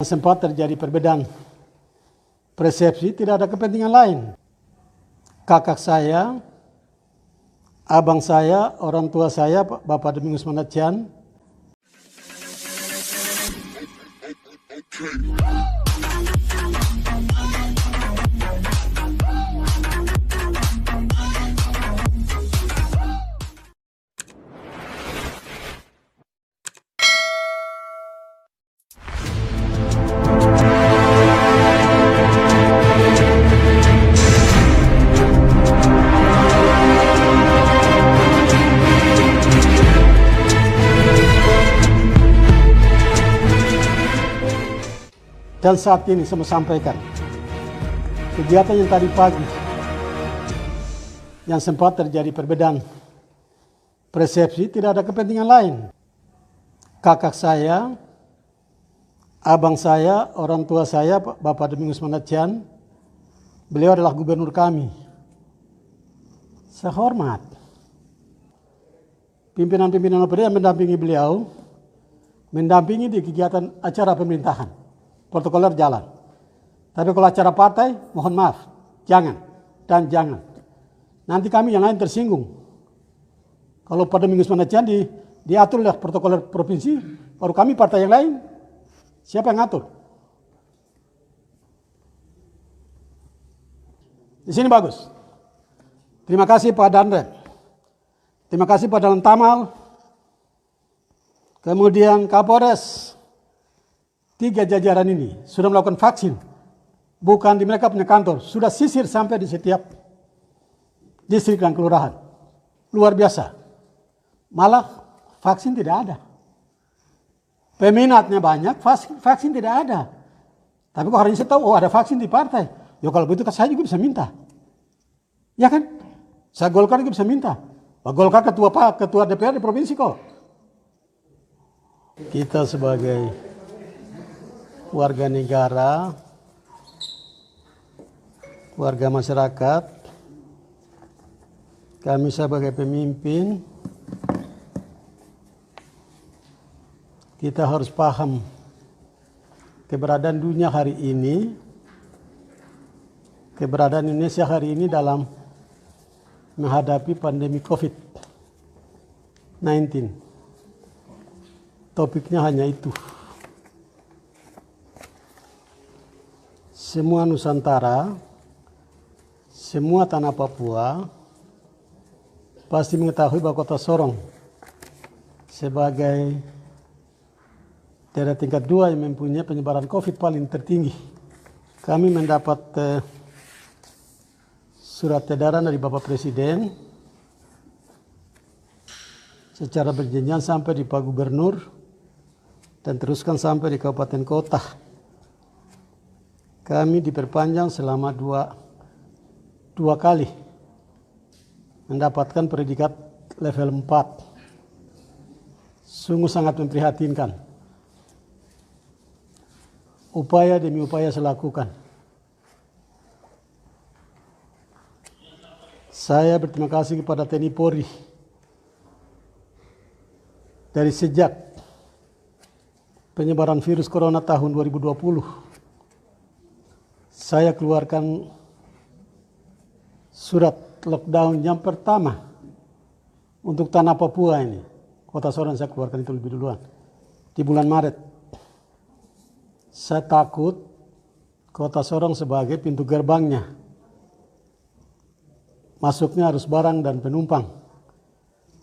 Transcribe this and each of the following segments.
Sempat terjadi perbedaan persepsi, tidak ada kepentingan lain. Kakak saya, abang saya, orang tua saya, Bapak Domingus Manacian, dan saat ini saya mau sampaikan kegiatan yang tadi pagi yang sempat terjadi perbedaan persepsi, tidak ada kepentingan lain. Kakak saya, abang saya, orang tua saya, Bapak Domingus Manacian, beliau adalah gubernur kami. Saya hormat. Pimpinan-pimpinan OPD yang mendampingi beliau, mendampingi di kegiatan acara pemerintahan. Protokoler jalan. Tapi kalau acara partai, mohon maaf, jangan dan jangan. Nanti kami yang lain tersinggung. Kalau pada Domingus Manacian diatur oleh protokoler provinsi, baru kami partai yang lain, siapa yang ngatur? Di sini bagus. Terima kasih Pak Danrem. Terima kasih Pak Dalan Tamal. Kemudian Kapolres. 3 jajaran ini sudah melakukan vaksin, bukan di mereka punya kantor, sudah sisir sampai di setiap distrik dan kelurahan. Luar biasa. Malah vaksin tidak ada. Peminatnya banyak, vaksin tidak ada. Tapi kok hari ini saya tahu, oh ada vaksin di partai. Ya kalau begitu saya juga bisa minta. Ya kan? Saya Golkar juga bisa minta. Pak Golkar ketua DPR di provinsi kok. Kita sebagai warga negara, warga masyarakat, kami sebagai pemimpin, kita harus paham keberadaan dunia hari ini, keberadaan Indonesia hari ini dalam menghadapi pandemi COVID-19. Topiknya hanya itu. Semua Nusantara, semua tanah Papua pasti mengetahui bahwa Kota Sorong sebagai daerah tingkat 2 yang mempunyai penyebaran COVID paling tertinggi. Kami mendapat surat edaran dari Bapak Presiden secara berjenjang sampai di Pak Gubernur dan teruskan sampai di kabupaten kota. Kami diperpanjang selama dua kali mendapatkan predikat level 4. Sungguh sangat memprihatinkan. Upaya demi upaya saya lakukan. Saya berterima kasih kepada TNI Polri. Dari sejak penyebaran virus corona tahun 2020, saya keluarkan surat lockdown yang pertama untuk tanah Papua ini. Kota Sorong saya keluarkan itu lebih duluan. Di bulan Maret. Saya takut Kota Sorong sebagai pintu gerbangnya. Masuknya harus barang dan penumpang.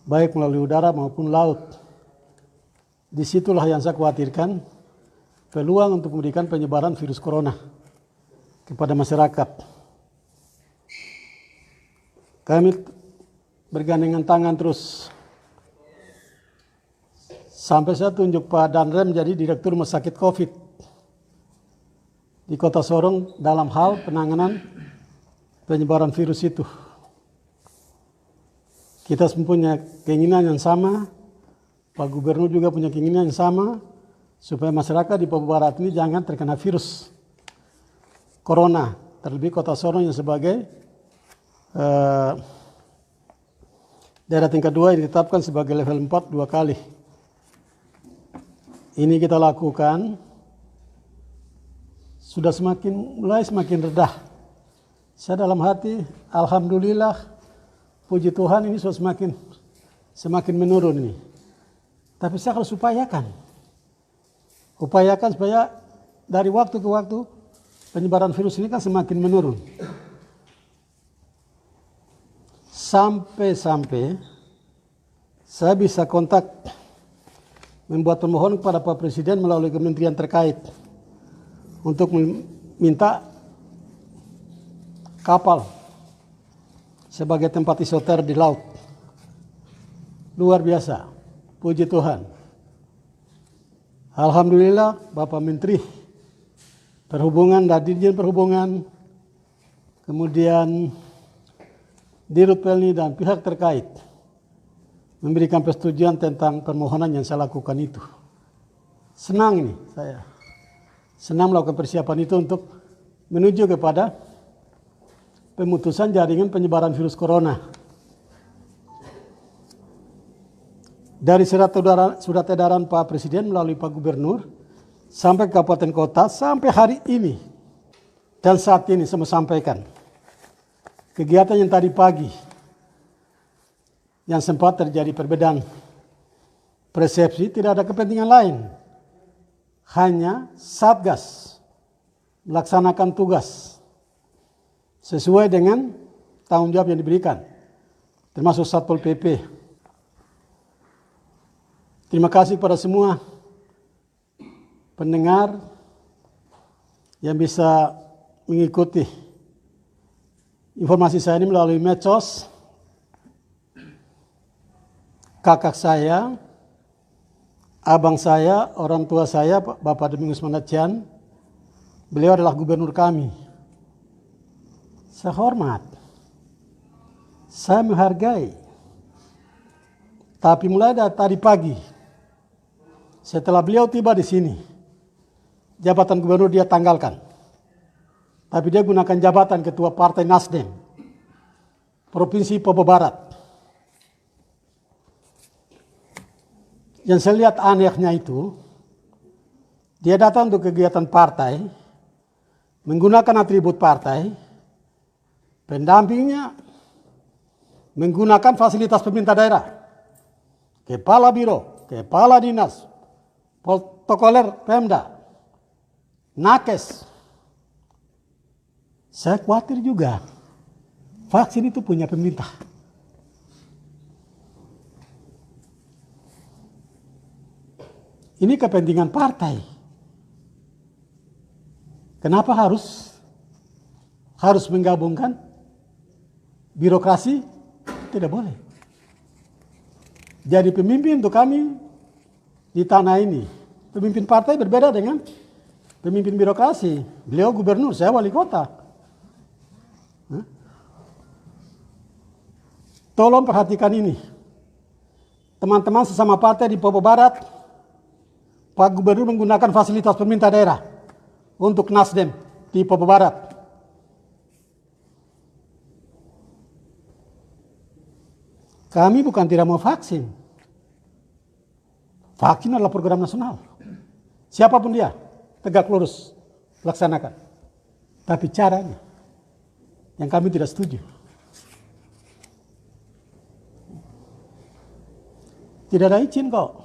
Baik melalui udara maupun laut. Disitulah yang saya khawatirkan peluang untuk memberikan penyebaran virus corona kepada masyarakat. Kami bergandengan tangan terus sampai saya tunjuk Pak Danrem menjadi Direktur Rumah Sakit COVID di Kota Sorong dalam hal penanganan penyebaran virus itu. Kita mempunyai keinginan yang sama, Pak Gubernur juga punya keinginan yang sama, supaya masyarakat di Papua Barat ini jangan terkena virus corona, terlebih Kota Sorong yang sebagai daerah tingkat 2 yang ditetapkan sebagai level 4 2 kali. Ini kita lakukan sudah mulai semakin redah. Saya dalam hati, alhamdulillah, puji Tuhan ini sudah semakin menurun ini. Tapi saya harus upayakan supaya dari waktu ke waktu penyebaran virus ini kan semakin menurun. Sampai saya bisa kontak membuat permohonan kepada Pak Presiden melalui kementerian terkait untuk meminta kapal sebagai tempat isoter di laut. Luar biasa, puji Tuhan. Alhamdulillah Bapak Menteri Perhubungan dan Dirjen Perhubungan, kemudian Dirut Pelni dan pihak terkait memberikan persetujuan tentang permohonan yang saya lakukan itu. Senang ini saya. Senang melakukan persiapan itu untuk menuju kepada pemutusan jaringan penyebaran virus corona. Dari surat edaran Pak Presiden melalui Pak Gubernur sampai kabupaten kota sampai hari ini dan saat ini saya mau sampaikan kegiatan yang tadi pagi yang sempat terjadi perbedaan persepsi tidak ada kepentingan lain, hanya Satgas melaksanakan tugas sesuai dengan tanggung jawab yang diberikan, termasuk Satpol PP. Terima kasih kepada semua pendengar yang bisa mengikuti informasi saya ini melalui medsos. Kakak saya, abang saya, orang tua saya, Bapak Domingus Mandacian, beliau adalah gubernur kami. Saya hormat, saya menghargai. Tapi mulai dari tadi pagi, setelah beliau tiba di sini, jabatan gubernur dia tanggalkan. Tapi dia gunakan jabatan ketua Partai Nasdem, Provinsi Papua Barat. Yang saya lihat anehnya itu, dia datang untuk kegiatan partai, menggunakan atribut partai, pendampingnya menggunakan fasilitas pemerintah daerah, kepala biro, kepala dinas, protokoler Pemda, nakes. Saya khawatir juga, vaksin itu punya pemerintah. Ini kepentingan partai. Kenapa harus menggabungkan birokrasi? Tidak boleh. Jadi pemimpin untuk kami di tanah ini, pemimpin partai berbeda dengan pemimpin birokrasi. Beliau gubernur, saya wali kota. Tolong perhatikan ini. Teman-teman sesama partai di Papua Barat, Pak Gubernur menggunakan fasilitas pemerintah daerah untuk Nasdem di Papua Barat. Kami bukan tidak mau vaksin. Vaksin adalah program nasional. Siapapun dia, tegak lurus, laksanakan. Tapi caranya yang kami tidak setuju. Tidak ada izin kok.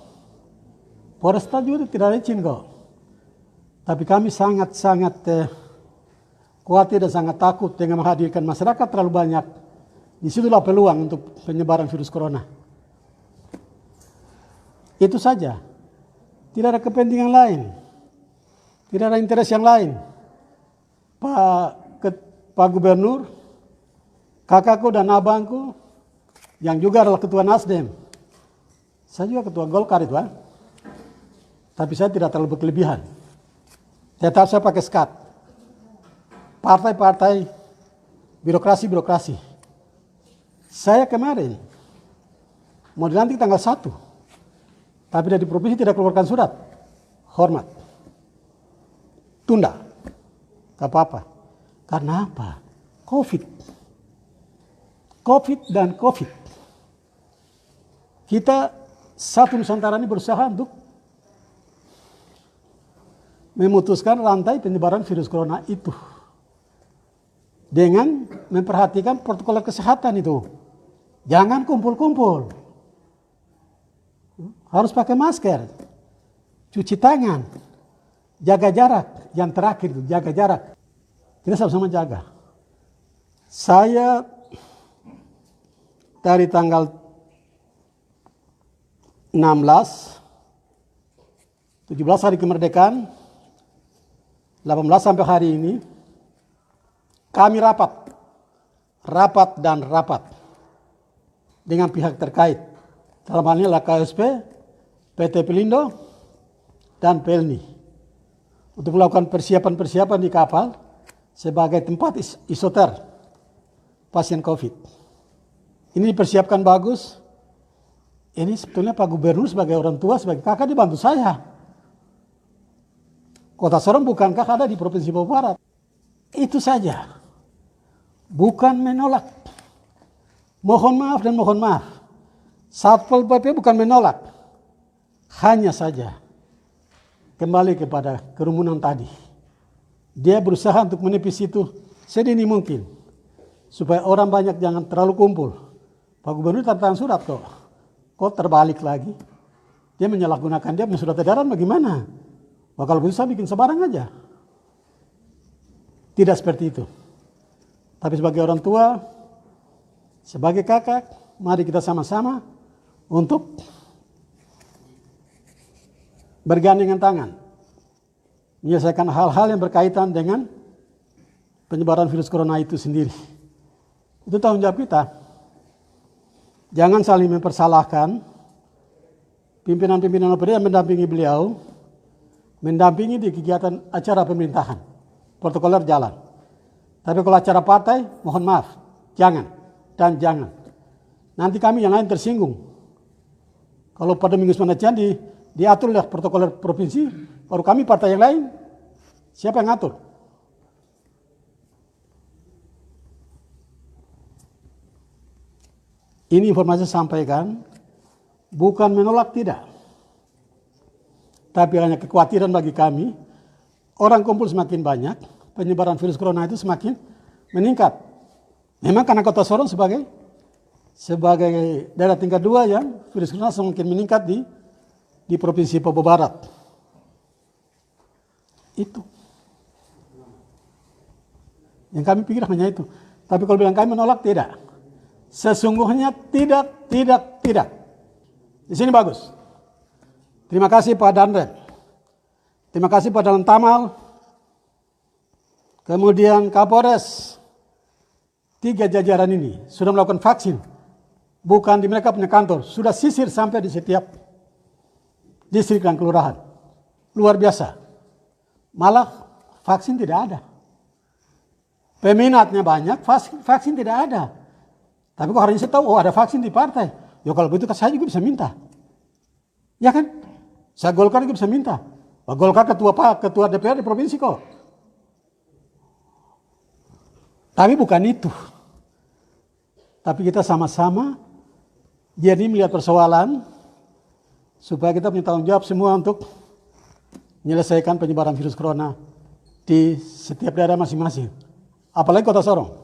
Polresta juga tidak ada izin kok. Tapi kami sangat-sangat khawatir dan sangat takut dengan menghadirkan masyarakat terlalu banyak. Disitulah peluang untuk penyebaran virus corona. Itu saja. Tidak ada kepentingan lain. Tidak ada interes yang lain. Pak Gubernur, kakakku dan abangku, yang juga adalah ketua Nasdem. Saya juga ketua Golkar itu, tapi saya tidak terlalu berlebihan. Tetap saya pakai skat. Partai-partai, birokrasi. Saya kemarin mau dilantik tanggal 1, tapi dari provinsi tidak keluarkan surat. Hormat. Tunda. Gak apa-apa. Karena apa? COVID dan COVID. Kita satu Nusantara ini berusaha untuk memutuskan rantai penyebaran virus corona itu dengan memperhatikan protokol kesehatan itu. Jangan kumpul-kumpul. Harus pakai masker, cuci tangan, jaga jarak. Yang terakhir itu jaga jarak. Kita sama-sama jaga. Saya dari tanggal 16, 17 hari kemerdekaan, 18 sampai hari ini, kami rapat dengan pihak terkait. Dalam hal ini adalah KSP, PT Pelindo, dan Pelni. Untuk melakukan persiapan-persiapan di kapal sebagai tempat isoter pasien COVID. Ini dipersiapkan bagus. Ini sebetulnya Pak Gubernur sebagai orang tua, sebagai kakak dibantu saya. Kota Sorong bukankah ada di Provinsi Papua Barat? Itu saja. Bukan menolak. Mohon maaf dan mohon maaf. Satpol PP bukan menolak. Hanya saja kembali kepada kerumunan tadi. Dia berusaha untuk menepis itu sedini mungkin. Supaya orang banyak jangan terlalu kumpul. Pak Gubernur tanda surat kok. Kok terbalik lagi? Dia menyalahgunakan dia punya surat edaran bagaimana? Wah, kalau bisa bikin sebarang aja. Tidak seperti itu. Tapi sebagai orang tua, sebagai kakak, mari kita sama-sama untuk bergandengan tangan. Menyelesaikan hal-hal yang berkaitan dengan penyebaran virus corona itu sendiri. Itu tanggung jawab kita. Jangan saling mempersalahkan. Pimpinan-pimpinan OPD yang mendampingi beliau, mendampingi di kegiatan acara pemerintahan. Protokoler jalan. Tapi kalau acara partai, mohon maaf, jangan dan jangan. Nanti kami yang lain tersinggung. Kalau pada minggu semanacan diatur oleh protokoler provinsi, baru kami partai yang lain, siapa yang ngatur? Ini informasi saya sampaikan, bukan menolak tidak. Tapi hanya kekhawatiran bagi kami, orang kumpul semakin banyak, penyebaran virus corona itu semakin meningkat. Memang karena Kota Sorong sebagai daerah tingkat 2 yang virus corona semakin meningkat di Provinsi Papua Barat. Itu. Yang kami pikir hanya itu. Tapi kalau bilang kami menolak, tidak. Sesungguhnya tidak. Di sini bagus. Terima kasih Pak Danrem. Terima kasih Pak Dalam Tamal. Kemudian Kapolres. 3 jajaran ini sudah melakukan vaksin. Bukan di mereka punya kantor. Sudah sisir sampai di setiap distrik dan kelurahan. Luar biasa. Malah vaksin tidak ada. Peminatnya banyak, vaksin tidak ada. Tapi kok hari ini saya tahu, ada vaksin di partai. Ya kalau begitu saya juga bisa minta. Ya kan? Saya Golkar juga bisa minta. Pak Golkar ketua DPR di provinsi kok. Tapi bukan itu. Tapi kita sama-sama jadi melihat persoalan supaya kita punya tanggung jawab semua untuk menyelesaikan penyebaran virus corona di setiap daerah masing-masing. Apalagi Kota Sorong.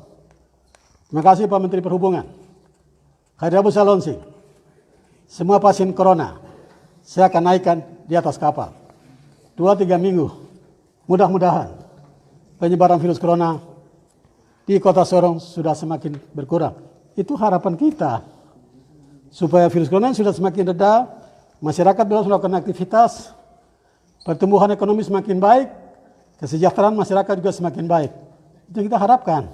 Terima kasih Pak Menteri Perhubungan. Hadirin Salonsing. Semua pasien corona saya akan naikkan di atas kapal. 2-3 minggu. Mudah-mudahan penyebaran virus corona di Kota Sorong sudah semakin berkurang. Itu harapan kita. Supaya virus corona sudah semakin reda, masyarakat bisa melakukan aktivitas, pertumbuhan ekonomi semakin baik, kesejahteraan masyarakat juga semakin baik. Itu yang kita harapkan.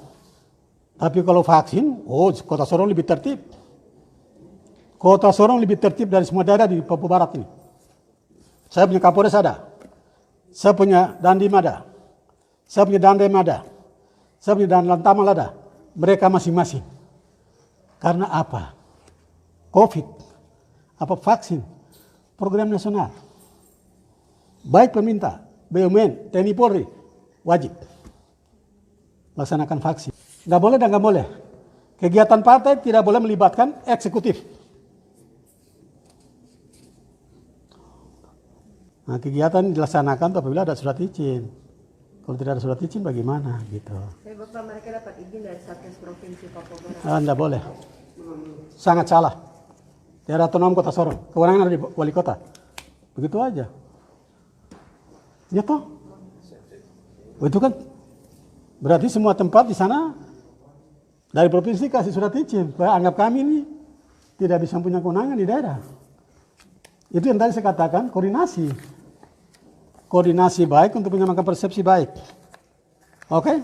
Tapi kalau vaksin, Kota Sorong lebih tertib. Kota Sorong lebih tertib dari semua daerah di Papua Barat ini. Saya punya Kapolres ada. Saya punya Dandim ada. Saya punya Danrem ada. Saya punya Dalam Tamal ada. Mereka masing-masing. Karena apa? COVID. Apa vaksin? Program nasional. Baik pemerintah, BUMN, TNI Polri, wajib laksanakan vaksin. Nggak boleh dan nggak boleh. Kegiatan partai tidak boleh melibatkan eksekutif. Nah, kegiatan dilaksanakan tuh apabila ada surat izin. Kalau tidak ada surat izin bagaimana gitu. Tapi Bapak, mereka dapat izin dari Satgas Provinsi Papua Barat. Tidak boleh. Sangat salah. Daerah otonom Kota Sorong. Kewenangan ada di wali kota. Begitu aja. Ya toh. Itu kan berarti semua tempat di sana dari provinsi kasih surat izin. Anggap kami ini tidak bisa punya kewenangan di daerah. Itu yang tadi saya katakan, koordinasi. Koordinasi baik untuk menyamakan persepsi baik. Oke?